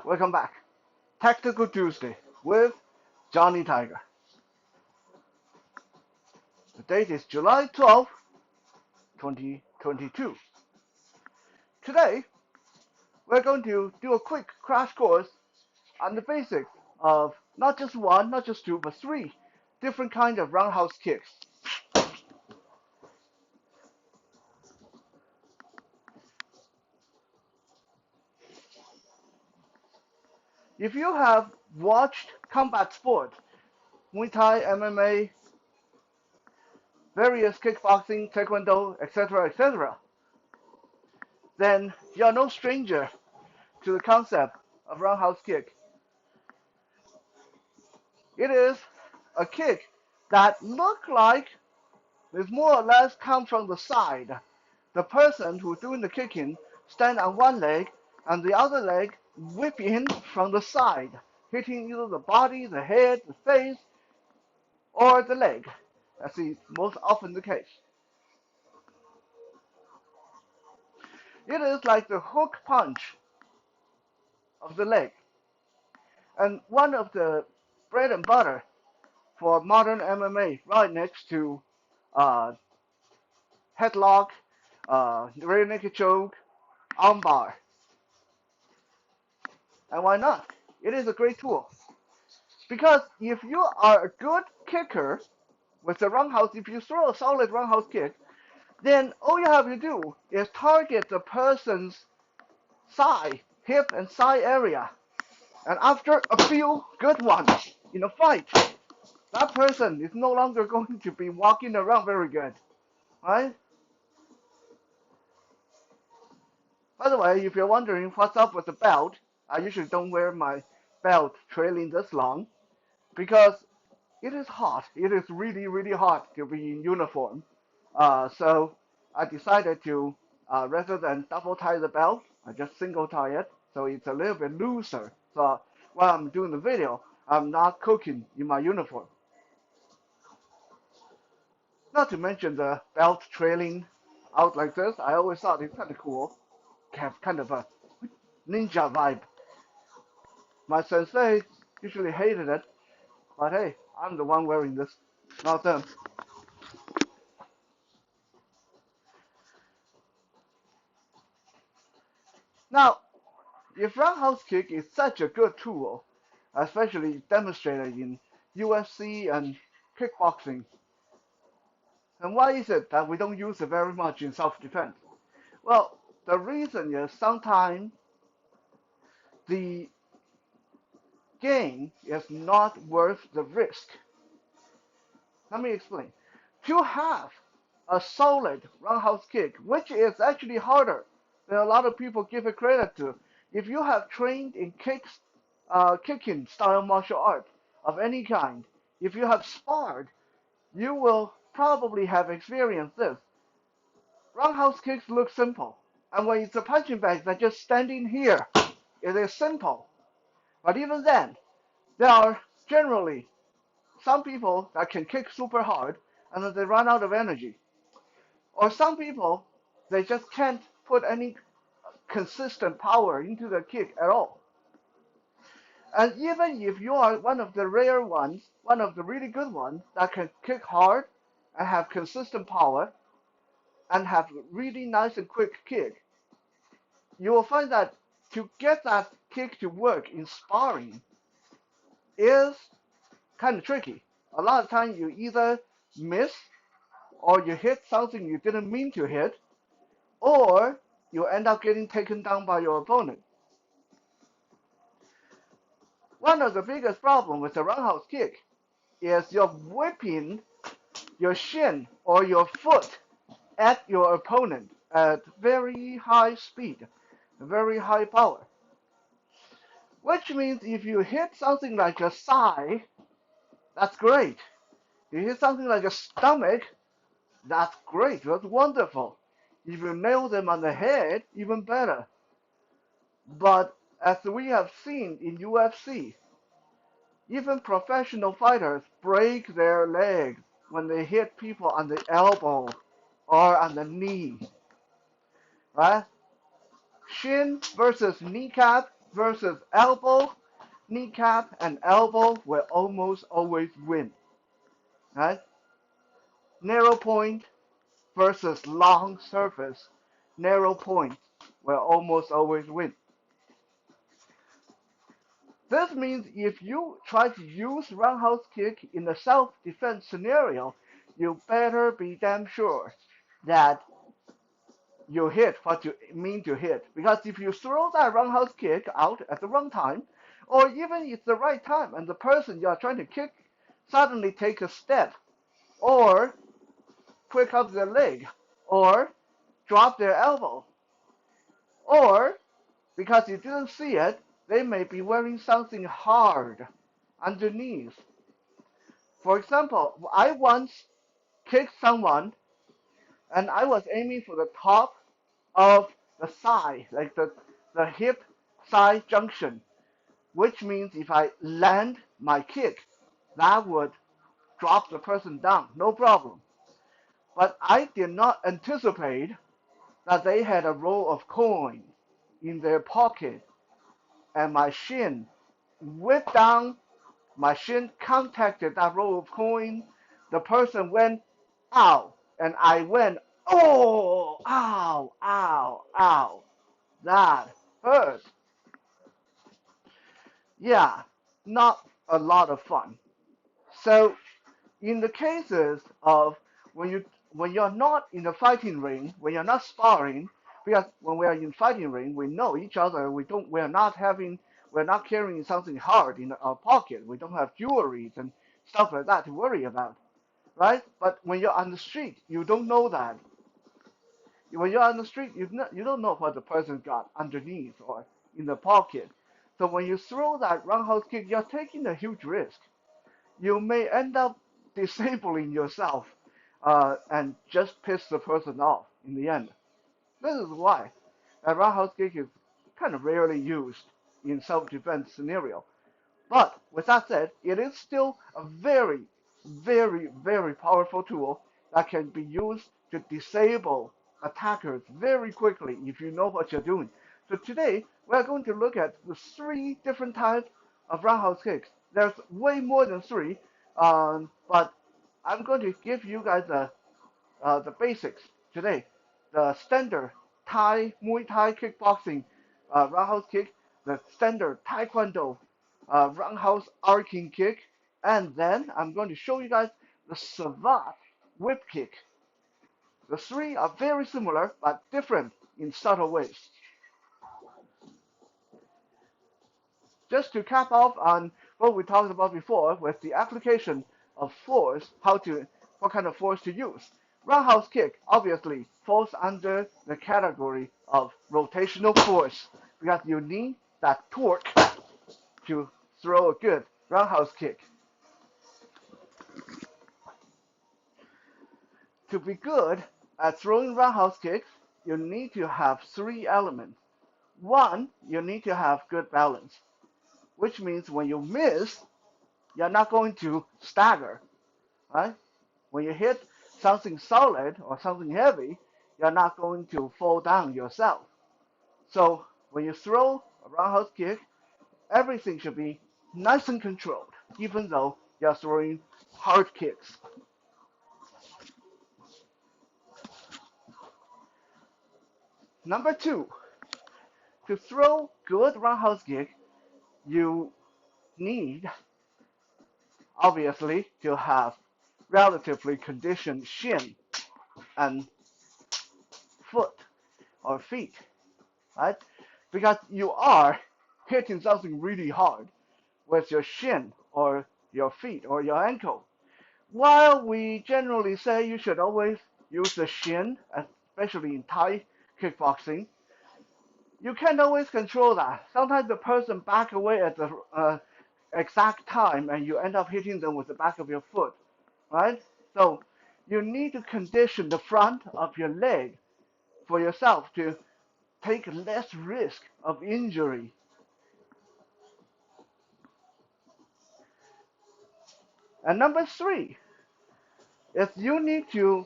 Welcome back. Tactical Tuesday with Johnny Tiger. The date is July 12th, 2022. Today, we're going to do a quick crash course on the basics of not just one, not just two, but three different kinds of roundhouse kicks. If you have watched combat sport, Muay Thai, MMA, various kickboxing, Taekwondo, etc., then you're no stranger to the concept of roundhouse kick. It is a kick that look like it more or less comes from the side. The person who's doing the kicking stand on one leg and the other leg whip in from the side, hitting either the body, the head, the face, or the leg. That's most often the case. It is like the hook punch of the leg. And one of the bread and butter for modern MMA, right next to uh, headlock, rear naked choke, armbar. And why not? It is a great tool. Because if you are a good kicker with the roundhouse, if you throw a solid roundhouse kick, then all you have to do is target the person's thigh, hip, and thigh area. And after a few good ones in a fight, that person is no longer going to be walking around very good. Right? By the way, if you're wondering what's up with the belt, I usually don't wear my belt trailing this long because it is hot. It is really, really hot to be in uniform. So I decided to, rather than double tie the belt, I just single tie it, so it's a little bit looser. So while I'm doing the video, I'm not cooking in my uniform. Not to mention the belt trailing out like this. I always thought it's kind of cool. Have kind of a ninja vibe. My sensei usually hated it, but hey, I'm the one wearing this, not them. Now, if roundhouse kick is such a good tool, especially demonstrated in UFC and kickboxing, then why is it that we don't use it very much in self-defense? Well, the reason is sometimes the gain is not worth the risk. Let me explain. To have a solid roundhouse kick, which is actually harder than a lot of people give it credit to, if you have trained in kicking style martial art of any kind, if you have sparred, you will probably have experienced this. Roundhouse kicks look simple, and when it's a punching bag that's just standing here, it is simple. But even then, there are generally some people that can kick super hard and then they run out of energy. Or some people, they just can't put any consistent power into the kick at all. And even if you are one of the rare ones, one of the really good ones that can kick hard and have consistent power and have really nice and quick kick, you will find that to get that kick to work in sparring is kind of tricky. A lot of times you either miss or you hit something you didn't mean to hit, or you end up getting taken down by your opponent. One of the biggest problems with the roundhouse kick is you're whipping your shin or your foot at your opponent at very high speed, very high power. Which means if you hit something like a thigh, that's great. If you hit something like a stomach, that's great, that's wonderful. If you nail them on the head, even better. But as we have seen in UFC, even professional fighters break their legs when they hit people on the elbow or on the knee. Right? Shin versus kneecap versus elbow, kneecap, and elbow will almost always win. Right? Narrow point versus long surface. Narrow point will almost always win. This means if you try to use roundhouse kick in a self-defense scenario, you better be damn sure that you hit what you mean to hit. Because if you throw that roundhouse kick out at the wrong time, or even it's the right time and the person you are trying to kick suddenly take a step, or quick up their leg, or drop their elbow, or because you didn't see it, they may be wearing something hard underneath. For example, I once kicked someone and I was aiming for the top of the thigh, like the hip thigh junction, which means if I land my kick, that would drop the person down, no problem. But I did not anticipate that they had a roll of coin in their pocket, and my shin whipped down, my shin contacted that roll of coin, the person went, ow, and I went, oh, ow, ow, ow. That hurt. Yeah, not a lot of fun. So in the cases of when you when you're not in the fighting ring, when you're not sparring, because when we are in fighting ring, we know each other. We're not carrying something hard in our pocket. We don't have jewelry and stuff like that to worry about, right? But when you're on the street, you don't know that. When you're on the street, you don't know what the person got underneath or in the pocket. So when you throw that roundhouse kick, you're taking a huge risk. You may end up disabling yourself and just piss the person off in the end. This is why a roundhouse kick is kind of rarely used in self-defense scenario. But with that said, it is still a very, very, very powerful tool that can be used to disable attackers very quickly if you know what you're doing. So today, we're going to look at the three different types of roundhouse kicks. There's way more than three, but I'm going to give you guys the basics today. The standard Muay Thai kickboxing roundhouse kick, the standard Taekwondo roundhouse arcing kick, and then I'm going to show you guys the Savate whip kick. The three are very similar but different in subtle ways. Just to cap off on what we talked about before with the application of force, what kind of force to use. Roundhouse kick obviously falls under the category of rotational force because you need that torque to throw a good roundhouse kick. To be good at throwing roundhouse kicks, you need to have three elements. One, you need to have good balance, which means when you miss, you're not going to stagger, right? When you hit something solid or something heavy, you're not going to fall down yourself. So when you throw a roundhouse kick, everything should be nice and controlled, even though you're throwing hard kicks. Number two, to throw good roundhouse kick, you need obviously to have relatively conditioned shin and foot or feet, right? Because you are hitting something really hard with your shin or your feet or your ankle. While we generally say you should always use the shin, especially in Thai kickboxing, you can't always control that. Sometimes the person back away at the exact time and you end up hitting them with the back of your foot, right? So you need to condition the front of your leg for yourself to take less risk of injury. And number three is you need to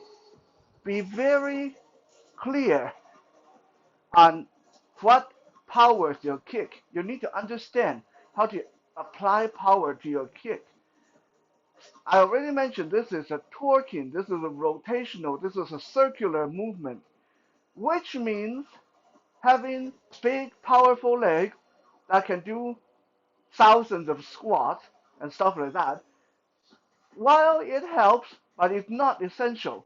be very clear on what powers your kick. You need to understand how to apply power to your kick. I already mentioned this is a torquing, this is a rotational, this is a circular movement, which means having big, powerful legs that can do thousands of squats and stuff like that, while it helps, but it's not essential.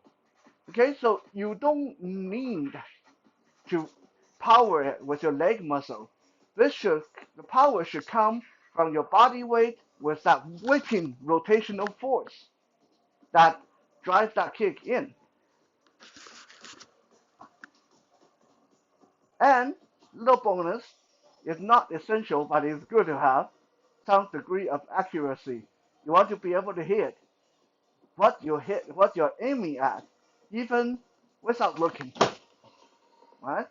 Okay, so you don't need to power it with your leg muscle. The power should come from your body weight with that whipping rotational force that drives that kick in. And little bonus, it's not essential, but it's good to have some degree of accuracy. You want to be able to hit what you're aiming at, even without looking. Right?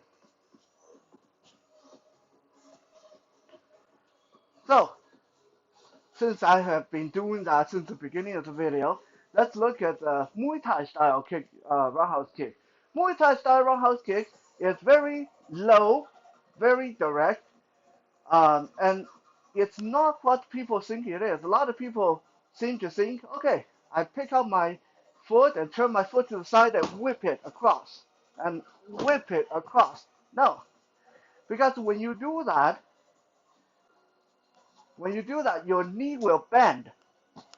So, since I have been doing that since the beginning of the video, let's look at the Muay Thai style kick, roundhouse kick. Muay Thai style roundhouse kick is very low, very direct, and it's not what people think it is. A lot of people seem to think, okay, I pick up my foot and turn my foot to the side and whip it across, and whip it across. No, because when you do that, your knee will bend.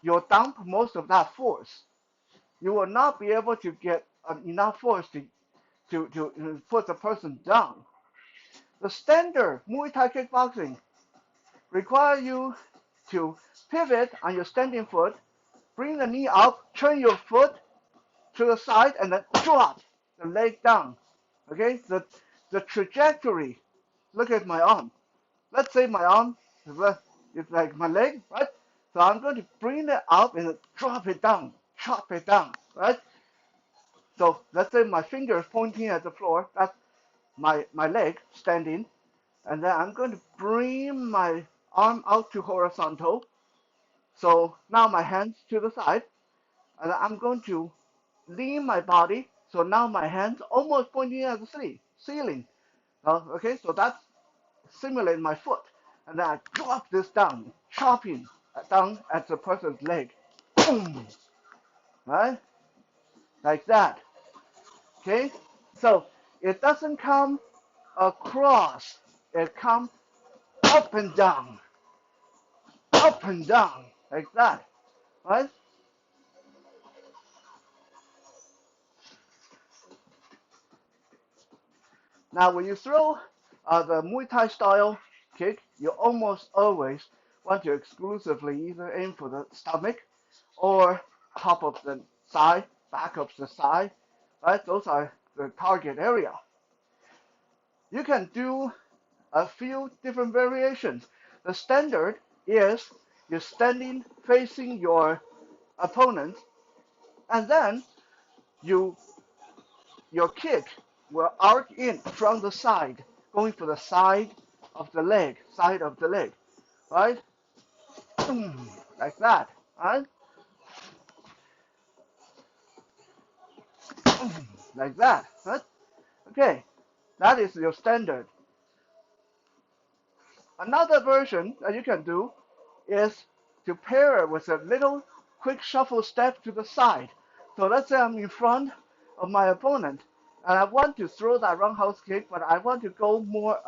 You'll dump most of that force. You will not be able to get enough force to put the person down. The standard Muay Thai kickboxing require you to pivot on your standing foot, bring the knee up, turn your foot to the side, and then drop the leg down. Okay, the trajectory. Look at my arm. Let's say my arm is like my leg, right? So I'm going to bring it up and drop it down, chop it down, right? So let's say my finger is pointing at the floor. That's my leg standing, and then I'm going to bring my arm out to horizontal. So now my hands to the side, and I'm going to lean my body. So now my hands almost pointing at the ceiling. Okay, so that's simulating my foot. And then I drop this down, chopping down at the person's leg. Boom! Right? Like that. Okay? So it doesn't come across. It comes up and down, like that. Right? Now, when you throw the Muay Thai style kick, you almost always want to exclusively either aim for the stomach or top of the thigh, back of the thigh, right? Those are the target area. You can do a few different variations. The standard is you're standing facing your opponent, and then you your kick will arc in from the side, going for the side of the leg, right? Like that, right? Like that, right? Okay, that is your standard. Another version that you can do is to pair it with a little quick shuffle step to the side. So let's say I'm in front of my opponent and I want to throw that roundhouse kick, but I want to go more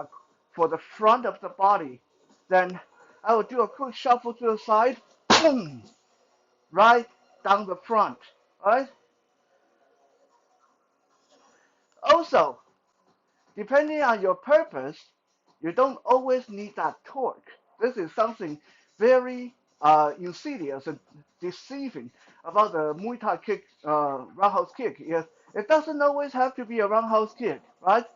for the front of the body. Then I will do a quick shuffle to the side, boom, right down the front, right? Also, depending on your purpose, you don't always need that torque. This is something very insidious and deceiving about the Muay Thai kick, roundhouse kick. Is it doesn't always have to be a roundhouse kick, right?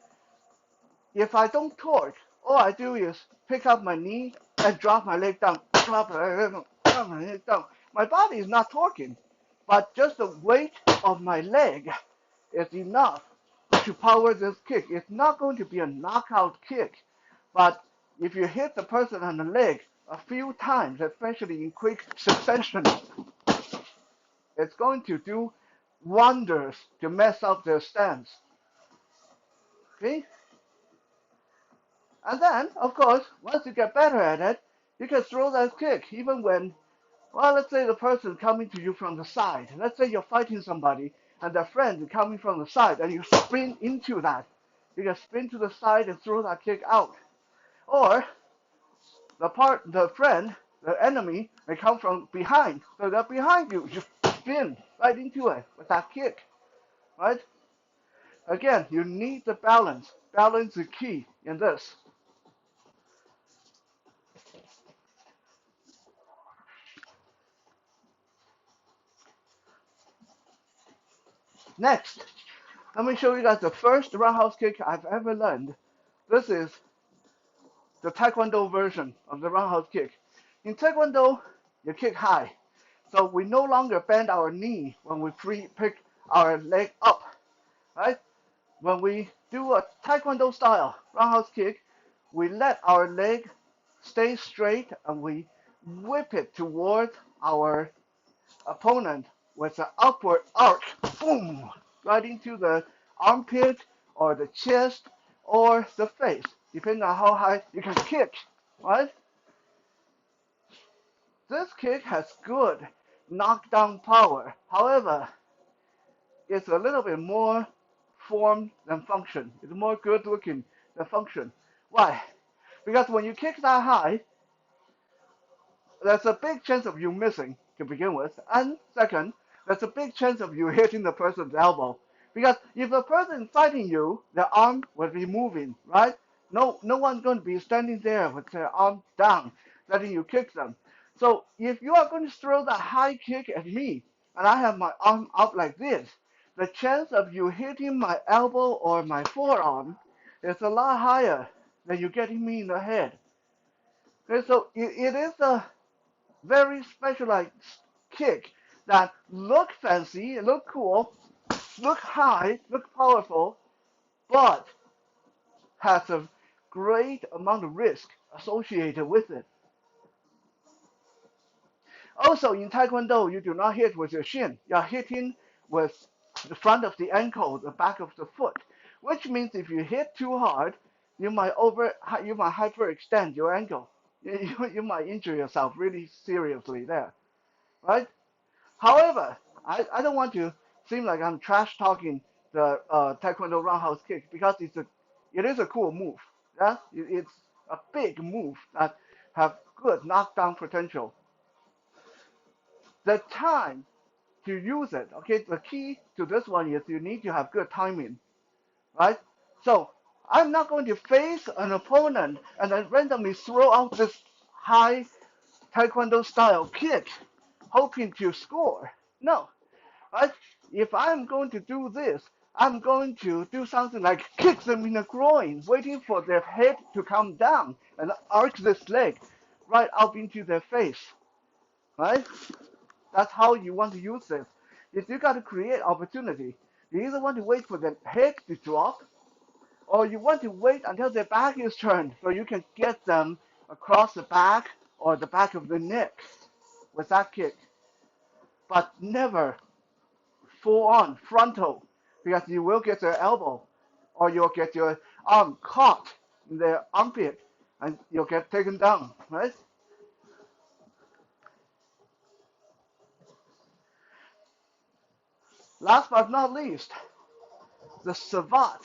If I don't torque, all I do is pick up my knee and drop my leg down, drop my leg down. My body is not torquing, but just the weight of my leg is enough to power this kick. It's not going to be a knockout kick, but if you hit the person on the leg a few times, especially in quick succession, it's going to do wonders to mess up their stance. Okay? And then, of course, once you get better at it, you can throw that kick even when, well, let's say the person coming to you from the side. Let's say you're fighting somebody and their friend is coming from the side and you sprint into that. You can sprint to the side and throw that kick out. Or the friend, the enemy, may come from behind. So they're behind you. You spin right into it with that kick, right? Again, you need the balance. Balance is key in this. Next, let me show you guys the first roundhouse kick I've ever learned. This is the Taekwondo version of the roundhouse kick. In Taekwondo, you kick high. So we no longer bend our knee when we pick our leg up, right? When we do a Taekwondo style roundhouse kick, we let our leg stay straight and we whip it toward our opponent with an upward arc, boom, right into the armpit or the chest or the face, depending on how high you can kick, right? This kick has good knockdown power. However, it's a little bit more form than function. It's more good looking than function. Why? Because when you kick that high, there's a big chance of you missing to begin with. And second, there's a big chance of you hitting the person's elbow. Because if the person is fighting you, their arm will be moving, right? No one's going to be standing there with their arm down, letting you kick them. So if you are going to throw that high kick at me, and I have my arm out like this, the chance of you hitting my elbow or my forearm is a lot higher than you getting me in the head. Okay, so it is a very specialized kick that look fancy, look cool, look high, look powerful, but has a great amount of risk associated with it. Also, in Taekwondo, you do not hit with your shin. You're hitting with the front of the ankle, the back of the foot, which means if you hit too hard, you might hyperextend your ankle. You might injure yourself really seriously there, right? However, I don't want to seem like I'm trash talking the Taekwondo roundhouse kick because it is a cool move. Yeah, it's a big move that have good knockdown potential. The time to use it, okay, the key to this one is you need to have good timing, right? So I'm not going to face an opponent and then randomly throw out this high Taekwondo style kick, hoping to score. No, right? If I'm going to do this, I'm going to do something like kick them in the groin, waiting for their head to come down and arc this leg right up into their face, right? That's how you want to use this. If you got to create opportunity, you either want to wait for the head to drop, or you want to wait until their back is turned so you can get them across the back or the back of the neck with that kick. But never full on frontal because you will get their elbow or you'll get your arm caught in their armpit and you'll get taken down, right? Last but not least, the savate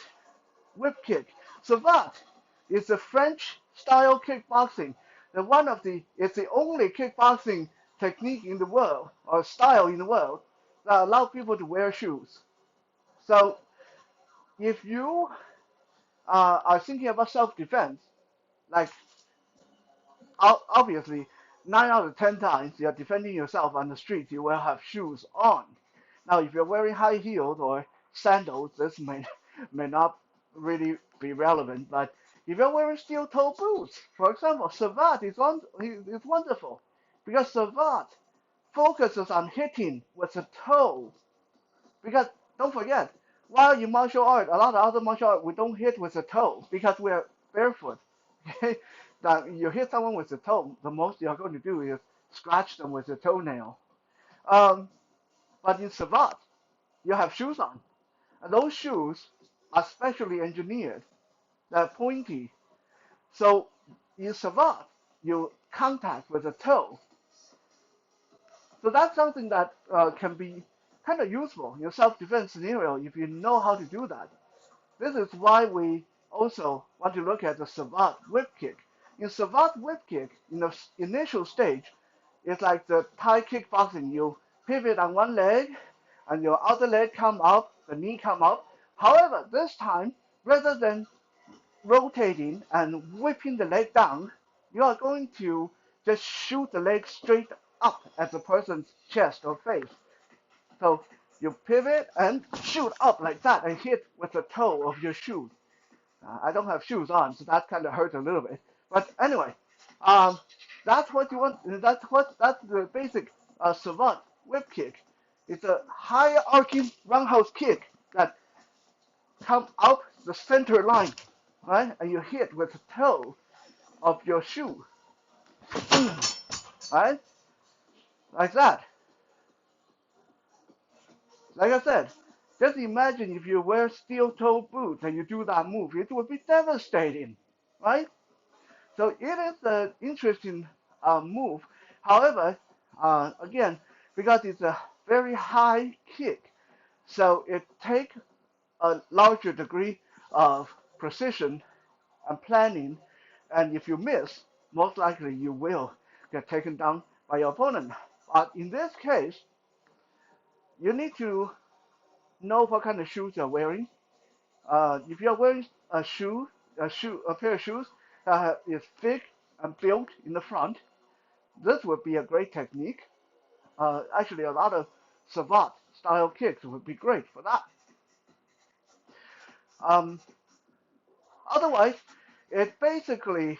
whip kick. Savate is a French style kickboxing. It's the only kickboxing technique in the world or style in the world that allow people to wear shoes. So if you are thinking about self-defense, like obviously 9 out of 10 times you're defending yourself on the street, you will have shoes on. Now, if you're wearing high heels or sandals, this may not really be relevant. But if you're wearing steel-toe boots, for example, savate is wonderful because savate focuses on hitting with the toe. Because don't forget, while in martial art, a lot of other martial art, we don't hit with the toe because we're barefoot. Okay? That you hit someone with the toe, the most you're going to do is scratch them with your toenail. Um, but in savate, you have shoes on, and those shoes are specially engineered. They're pointy. So in savate, you contact with the toe. So that's something that can be kind of useful in a self-defense scenario if you know how to do that. This is why we also want to look at the savate whip kick. In savate whip kick, in the initial stage, it's like the Thai kickboxing. You pivot on one leg, and your other leg come up, the knee come up. However, this time, rather than rotating and whipping the leg down, you are going to just shoot the leg straight up at the person's chest or face. So you pivot and shoot up like that and hit with the toe of your shoe. I don't have shoes on, so that kind of hurts a little bit. But anyway, um, that's what you want. That's the basic savate whip kick. It's a high arcing roundhouse kick that come out the center line, right? And you hit with the toe of your shoe, right? Like that. Like I said, just imagine if you wear steel-toe boots and you do that move, it would be devastating, right? So it is an interesting move. However, again, because it's a very high kick, so it takes a larger degree of precision and planning, and if you miss, most likely you will get taken down by your opponent. But in this case, you need to know what kind of shoes you're wearing. If you're wearing a pair of shoes that is thick and built in the front, this would be a great technique. Actually, a lot of savate style kicks would be great for that. Um, Otherwise, it basically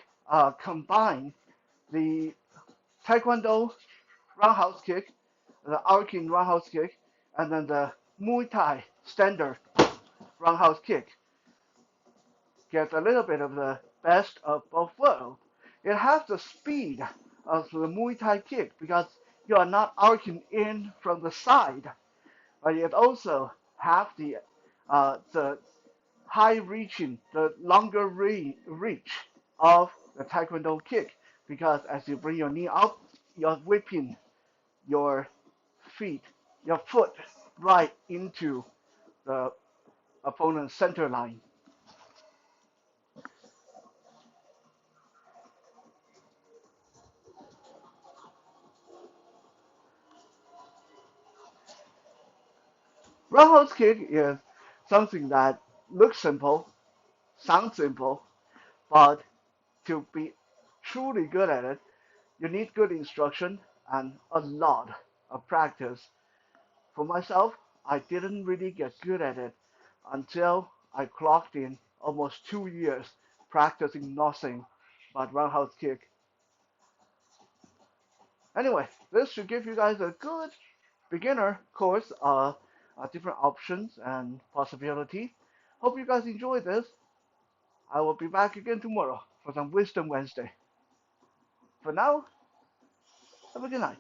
combines the Taekwondo roundhouse kick, the arcing roundhouse kick, and then the Muay Thai standard roundhouse kick. Gets a little bit of the best of both worlds. It has the speed of the Muay Thai kick because you are not arcing in from the side, but it also has the high reaching, the longer reach of the Taekwondo kick because as you bring your knee up, you're whipping your feet, your foot right into the opponent's center line. Roundhouse kick is something that looks simple, sounds simple, but to be truly good at it, you need good instruction and a lot of practice. For myself, I didn't really get good at it until I clocked in almost 2 years practicing nothing but roundhouse kick. Anyway, this should give you guys a good beginner course of different options and possibility. Hope you guys enjoy this. I will be back again tomorrow for some Wisdom Wednesday. For now, have a good night.